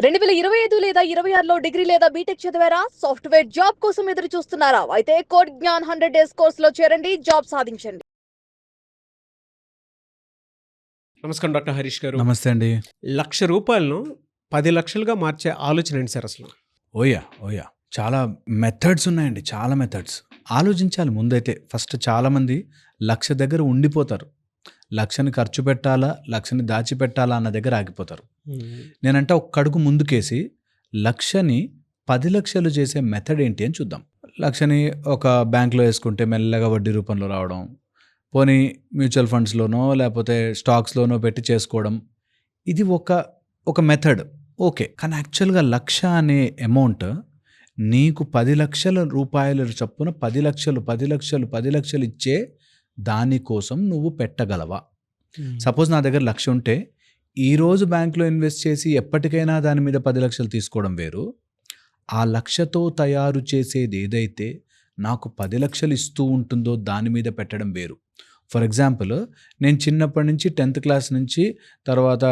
2025 లేదా 26లో డిగ్రీ లేదా బీటెక్ చదివారా? సాఫ్ట్‌వేర్ జాబ్ కోసం ఎదురు చూస్తున్నారా? అయితే కోడ్ జ్ఞాన్ 100 డేస్ కోర్సులో చేరండి, జాబ్ సాధించండి. నమస్కారం డాక్టర్ హరీష్ గారు. నమస్తే అండి. రూ. 1,00,000 10,00,000గా మార్చే ఆలోచన ఏంటి సార్ అసలు? ఓయా చాలా మెథడ్స్ ఉన్నాయండి. చాలా మెథడ్స్ ఆలోచించాలి ముందైతే. ఫస్ట్ చాలామంది 1,00,000 దగ్గర ఉండిపోతారు. 1,00,000ని ఖర్చు పెట్టాలా, 1,00,000ని దాచిపెట్టాలా అన్న దగ్గర ఆగిపోతారు. నేనంటే ఒక్క అడుగు ముందుకేసి 1,00,000ని 10,00,000 చేసే మెథడ్ ఏంటి అని చూద్దాం. 1,00,000ని ఒక బ్యాంక్లో వేసుకుంటే మెల్లగా వడ్డీ రూపంలో రావడం, పోనీ మ్యూచువల్ ఫండ్స్లోనో లేకపోతే స్టాక్స్లోనో పెట్టి చేసుకోవడం, ఇది ఒక మెథడ్. ఓకే, కానీ యాక్చువల్గా 1,00,000 అనే అమౌంట్ నీకు 10,00,000 రూపాయల చొప్పున 10,00,000 ఇచ్చే దానికోసం నువ్వు పెట్టగలవా? సపోజ్ నా దగ్గర 1,00,000 ఉంటే ఈరోజు బ్యాంక్లో ఇన్వెస్ట్ చేసి ఎప్పటికైనా దాని మీద 10,00,000 తీసుకోవడం వేరు. ఆ 1,00,000తో తయారు చేసేది ఏదైతే నాకు 10,00,000 ఇస్తూ ఉంటుందో దాని మీద పెట్టడం వేరు. ఫర్ ఎగ్జాంపుల్, నేను చిన్నప్పటి నుంచి 10th క్లాస్ నుంచి తర్వాత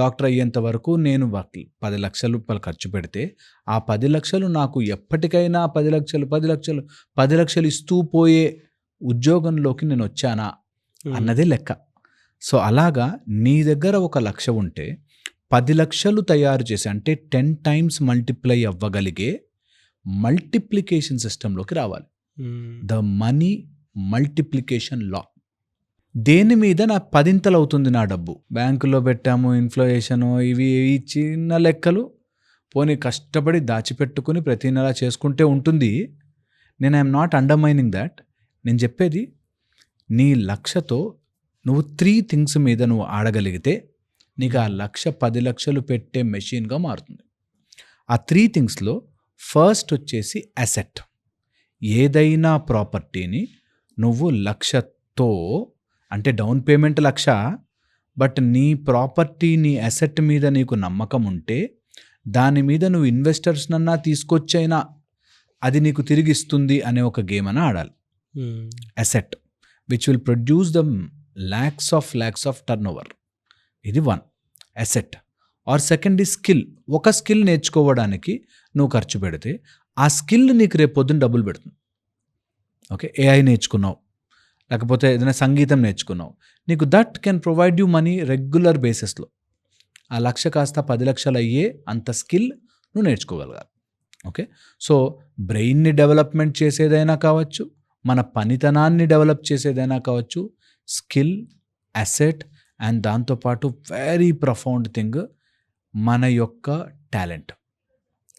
డాక్టర్ అయ్యేంత వరకు నేను 10,00,000 రూపాయలు ఖర్చు పెడితే ఆ 10,00,000 నాకు ఎప్పటికైనా 10,00,000 ఇస్తూ పోయే ఉద్యోగంలోకి నేను వచ్చానా అన్నదే లెక్క. సో అలాగా నీ దగ్గర ఒక 1,00,000 ఉంటే 10,00,000 తయారు చేసి, అంటే 10 times మల్టిప్లై అవ్వగలిగే మల్టిప్లికేషన్ సిస్టంలోకి రావాలి. ద మనీ మల్టిప్లికేషన్ లా. దేని మీద నా 10ంతలు అవుతుంది నా డబ్బు? బ్యాంకులో పెట్టాము, ఇన్ఫ్లేషను, ఇవి చిన్న లెక్కలు పోనీ కష్టపడి దాచిపెట్టుకుని ప్రతి నెల చేసుకుంటే ఉంటుంది. నేను ఐఎమ్ నాట్ అండర్మైనింగ్ దాట్. నేను చెప్పేది, నీ 1,00,000తో నువ్వు 3 things మీద నువ్వు ఆడగలిగితే నీకు ఆ 1,00,000 10,00,000 పెట్టే మెషిన్గా మారుతుంది. ఆ 3 thingsలో ఫస్ట్ వచ్చేసి అసెట్. ఏదైనా ప్రాపర్టీని నువ్వు 1,00,000తో, అంటే డౌన్ పేమెంట్ 1,00,000, బట్ నీ ప్రాపర్టీ, నీ అసెట్ మీద నీకు నమ్మకం ఉంటే దాని మీద నువ్వు ఇన్వెస్టర్స్నన్నా తీసుకొచ్చైనా అది నీకు తిరిగిస్తుంది అనే ఒక గేమ్ అని ఆడాలి. Asset which will produce the lakhs of turnover. ఇది 1 అసెట్. ఆర్ సెకండ్ ఈ స్కిల్. ఒక స్కిల్ నేర్చుకోవడానికి నువ్వు ఖర్చు పెడితే ఆ స్కిల్ నీకు రేపు పొద్దున్న డబ్బులు పెడుతుంది. ఓకే, AI నేర్చుకున్నావు, లేకపోతే ఏదైనా సంగీతం నేర్చుకున్నావు, నీకు that can provide you money regular బేసిస్లో. ఆ 1,00,000 కాస్త 10,00,000 అయ్యే అంత స్కిల్ నువ్వు నేర్చుకోగలగాలి. ఓకే, సో బ్రెయిన్ని డెవలప్మెంట్ చేసేదైనా కావచ్చు, మన పనితనాన్ని డెవలప్ చేసేదైనా కావచ్చు, స్కిల్, అసెట్ అండ్ దాంతోపాటు వెరీ ప్రొఫౌండ్ థింగ్ మన యొక్క టాలెంట్.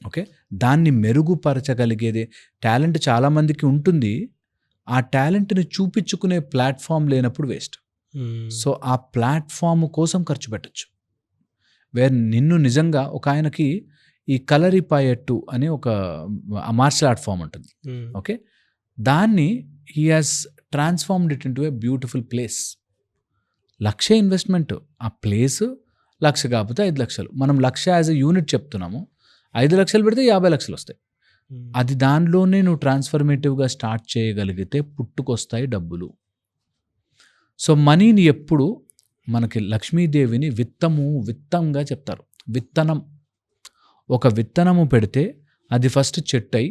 ఓకే, దాన్ని మెరుగుపరచగలిగేది. టాలెంట్ చాలామందికి ఉంటుంది, ఆ టాలెంట్ని చూపించుకునే ప్లాట్ఫామ్ లేనప్పుడు వేస్ట్. సో ఆ ప్లాట్ఫామ్ కోసం ఖర్చు పెట్టచ్చు. నిన్ను నిజంగా ఒక ఆయనకి ఈ కలరిపాయట్టు అని ఒక మార్షల్ ఆర్ట్ ఫామ్ ఉంటుంది. ఓకే, దాన్ని he has transformed it into a beautiful place. 1,00,000 investment, ఆ ప్లేస్ 1,00,000 కాకపోతే 5,00,000. మనం 1,00,000 యాజ్ ఎ యూనిట్ చెప్తున్నాము, 5,00,000 పెడితే 50,00,000 వస్తాయి. అది దానిలోనే నువ్వు ట్రాన్స్ఫర్మేటివ్గా స్టార్ట్ చేయగలిగితే పుట్టుకొస్తాయి డబ్బులు. సో మనీని ఎప్పుడు మనకి లక్ష్మీదేవిని విత్తంగా చెప్తారు. విత్తనం, ఒక విత్తనము పెడితే అది ఫస్ట్ చెట్టు అయి,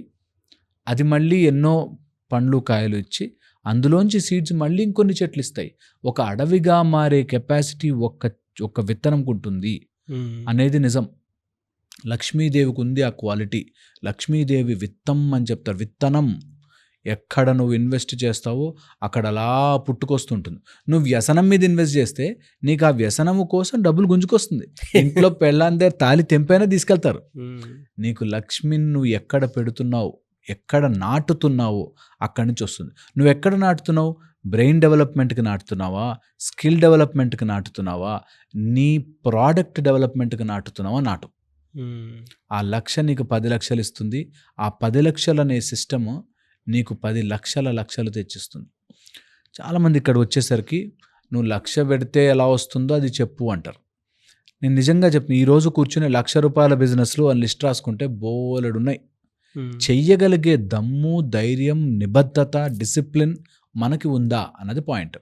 అది మళ్ళీ ఎన్నో పండ్లు కాయలు ఇచ్చి అందులోంచి సీడ్స్ మళ్ళీ ఇంకొన్ని చెట్లు ఇస్తాయి. ఒక అడవిగా మారే కెపాసిటీ ఒక్క విత్తనంకు ఉంటుంది అనేది నిజం. లక్ష్మీదేవికి ఉంది ఆ క్వాలిటీ. లక్ష్మీదేవి విత్తం అని చెప్తారు. విత్తనం, ఎక్కడ నువ్వు ఇన్వెస్ట్ చేస్తావో అక్కడ అలా పుట్టుకొస్తుంటుంది. నువ్వు వ్యసనం మీద ఇన్వెస్ట్ చేస్తే నీకు ఆ వ్యసనము కోసం డబ్బులు గుంజుకొస్తుంది. ఇంట్లో పెళ్ళాందే తాలి తెంపైనా తీసుకెళ్తారు. నీకు లక్ష్మిని నువ్వు ఎక్కడ పెడుతున్నావు, ఎక్కడ నాటుతున్నావో అక్కడి నుంచి వస్తుంది. నువ్వు ఎక్కడ నాటుతున్నావు? బ్రెయిన్ డెవలప్మెంట్కి నాటుతున్నావా, స్కిల్ డెవలప్మెంట్కి నాటుతున్నావా, నీ ప్రోడక్ట్ డెవలప్మెంట్కి నాటుతున్నావా? నాటు. ఆ 1,00,000 నీకు 10,00,000 ఇస్తుంది. ఆ 10,00,000 అనే సిస్టము నీకు 10,00,000 తెచ్చిస్తుంది. చాలామంది ఇక్కడ వచ్చేసరికి నువ్వు 1,00,000 పెడితే ఎలా వస్తుందో అది చెప్పు అంటారు. నేను నిజంగా చెప్తాను, ఈరోజు కూర్చుని 1,00,000 రూపాయల బిజినెస్లు అని లిస్ట్ రాసుకుంటే బోలెడున్నాయి. చెయ్యగలిగే దమ్ము, ధైర్యం, నిబద్ధత, డిసిప్లిన్ మనకి ఉందా అన్నది పాయింట్.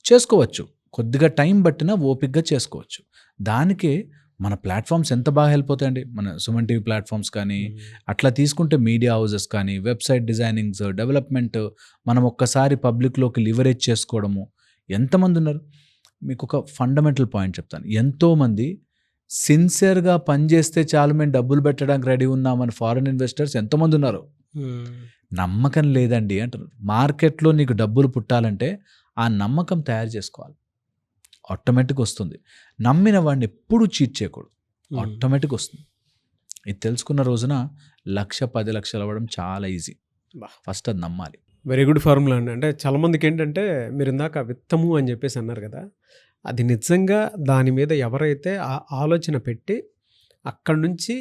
చేసుకోవచ్చు, కొద్దిగా టైం పట్టినా ఓపికగా చేసుకోవచ్చు. దానికే మన ప్లాట్ఫామ్స్ ఎంత బాగా హెల్ప్ అవుతాయండి, మన సుమన్ టీవీ ప్లాట్ఫామ్స్ కానీ, అట్లా తీసుకుంటే మీడియా హౌసెస్ కానీ, వెబ్సైట్ డిజైనింగ్స్, డెవలప్మెంట్, మనం ఒక్కసారి పబ్లిక్లోకి లివరేజ్ చేసుకోవడము. ఎంతమంది ఉన్నారు, మీకు ఒక ఫండమెంటల్ పాయింట్ చెప్తాను. ఎంతోమంది సిన్సియర్గా పనిచేస్తే చాలు మేము డబ్బులు పెట్టడానికి రెడీ ఉన్నామని ఫారిన్ ఇన్వెస్టర్స్ ఎంతోమంది ఉన్నారు. నమ్మకం లేదండి అంటారు. మార్కెట్లో నీకు డబ్బులు పుట్టాలంటే ఆ నమ్మకం తయారు చేసుకోవాలి, ఆటోమేటిక్ వస్తుంది. నమ్మిన వాడిని ఎప్పుడు చీట్ చేయకూడదు, ఆటోమేటిక్ వస్తుంది. ఇది తెలుసుకున్న రోజున 1,00,000 10 లక్షలు అవ్వడం చాలా ఈజీ. ఫస్ట్ అది నమ్మాలి. వెరీ గుడ్ ఫార్ములా అండి. అంటే చాలామందికి ఏంటంటే మీరు ఇందాక విత్తము అని చెప్పేసి అన్నారు కదా, అది నిజంగా దాని మీద ఎవరైతే ఆ ఆలోచన పెట్టి అక్కడి నుంచి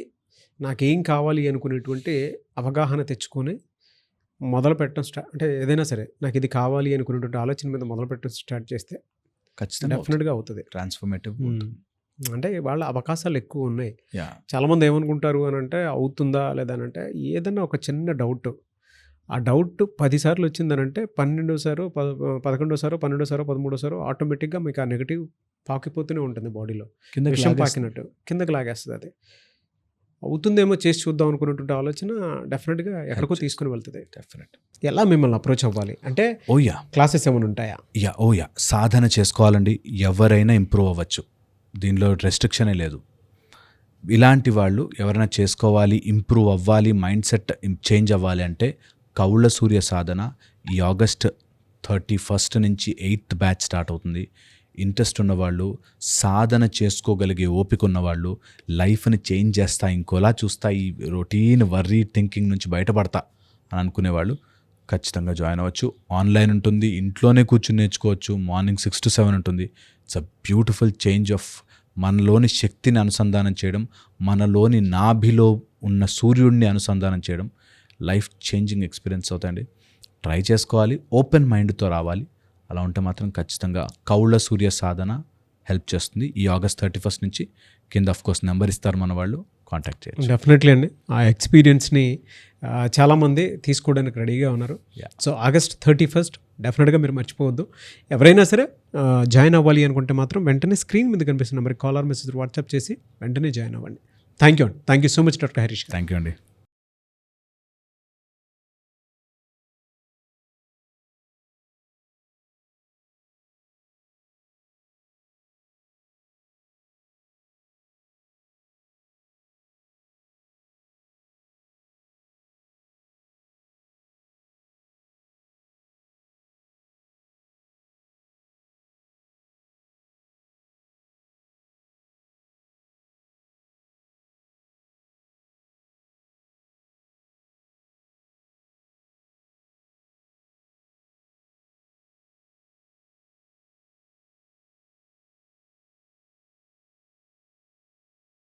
నాకేం కావాలి అనుకునేటువంటి అవగాహన తెచ్చుకొని మొదలు పెట్టడం అంటే ఏదైనా సరే నాకు ఇది కావాలి అనుకునేటువంటి ఆలోచన మీద మొదలు పెట్టడం స్టార్ట్ చేస్తే ఖచ్చితంగా డెఫినెట్గా అవుతుంది. ట్రాన్స్ఫర్మేటివ్. అంటే వాళ్ళ అవకాశాలు ఎక్కువ ఉన్నాయి. చాలామంది ఏమనుకుంటారు అని అంటే అవుతుందా లేదా అని అంటే ఏదన్నా ఒక చిన్న డౌట్, ఆ డౌట్ 10 సార్లు వచ్చిందనంటే 12సారో 11సారో 12సారో 13సారో ఆటోమేటిక్గా మీకు ఆ నెగిటివ్ పాకిపోతూనే ఉంటుంది బాడీలో, విషం పాకినట్టు కిందకి లాగేస్తుంది. అది అవుతుందేమో చేసి చూద్దాం అనుకున్నటువంటి ఆలోచన డెఫినెట్గా ఎక్కడికో తీసుకుని వెళ్తుంది. డెఫినెట్. ఎలా మిమ్మల్ని అప్రోచ్ అవ్వాలి అంటే క్లాసెస్ ఏమైనా ఉంటాయా? సాధన చేసుకోవాలండి. ఎవరైనా ఇంప్రూవ్ అవ్వచ్చు, దీనిలో రెస్ట్రిక్షనే లేదు. ఇలాంటి వాళ్ళు ఎవరైనా చేసుకోవాలి, ఇంప్రూవ్ అవ్వాలి, మైండ్ సెట్ చేంజ్ అవ్వాలి అంటే కౌళ్ళ సూర్య సాధన ఈ ఆగస్ట్ 31 నుంచి 8th బ్యాచ్ స్టార్ట్ అవుతుంది. ఇంట్రెస్ట్ ఉన్నవాళ్ళు, సాధన చేసుకోగలిగే ఓపిక ఉన్నవాళ్ళు, లైఫ్ని చేంజ్ చేస్తా, ఇంకోలా చూస్తా, ఈ రొటీన్ వర్రీ థింకింగ్ నుంచి బయటపడతా అని అనుకునేవాళ్ళు ఖచ్చితంగా జాయిన్ అవ్వచ్చు. ఆన్లైన్ ఉంటుంది, ఇంట్లోనే కూర్చుని నేర్చుకోవచ్చు. మార్నింగ్ 6 to 7 ఉంటుంది. It's a beautiful change of మనలోని శక్తిని అనుసంధానం చేయడం, మనలోని నాభిలో ఉన్న సూర్యుడిని అనుసంధానం చేయడం. లైఫ్ చేంజింగ్ ఎక్స్పీరియన్స్ అవుతాయండి. ట్రై చేసుకోవాలి, ఓపెన్ మైండ్తో రావాలి. అలా ఉంటే మాత్రం ఖచ్చితంగా కౌళ్ళ సూర్య సాధన హెల్ప్ చేస్తుంది. ఈ ఆగస్ట్ 31 నుంచి కింద ఆఫ్కోర్స్ నెంబర్ ఇస్తారు మన వాళ్ళు, కాంటాక్ట్ చేయొచ్చు. డెఫినెట్లీ అండి. ఆ ఎక్స్పీరియన్స్ని చాలామంది తీసుకోవడానికి రెడీగా ఉన్నారు. సో ఆగస్ట్ 31 డెఫినెట్గా మీరు మర్చిపోవద్దు. ఎవరైనా సరే జాయిన్ అవ్వాలి అనుకుంటే మాత్రం వెంటనే స్క్రీన్ మీద కనిపిస్తున్న నెంబర్కి కాల్ ఆర్ మెసేజ్ వాట్సాప్ చేసి వెంటనే జాయిన్ అవ్వండి. Thank you so much doctor Harish. Thank you అండి.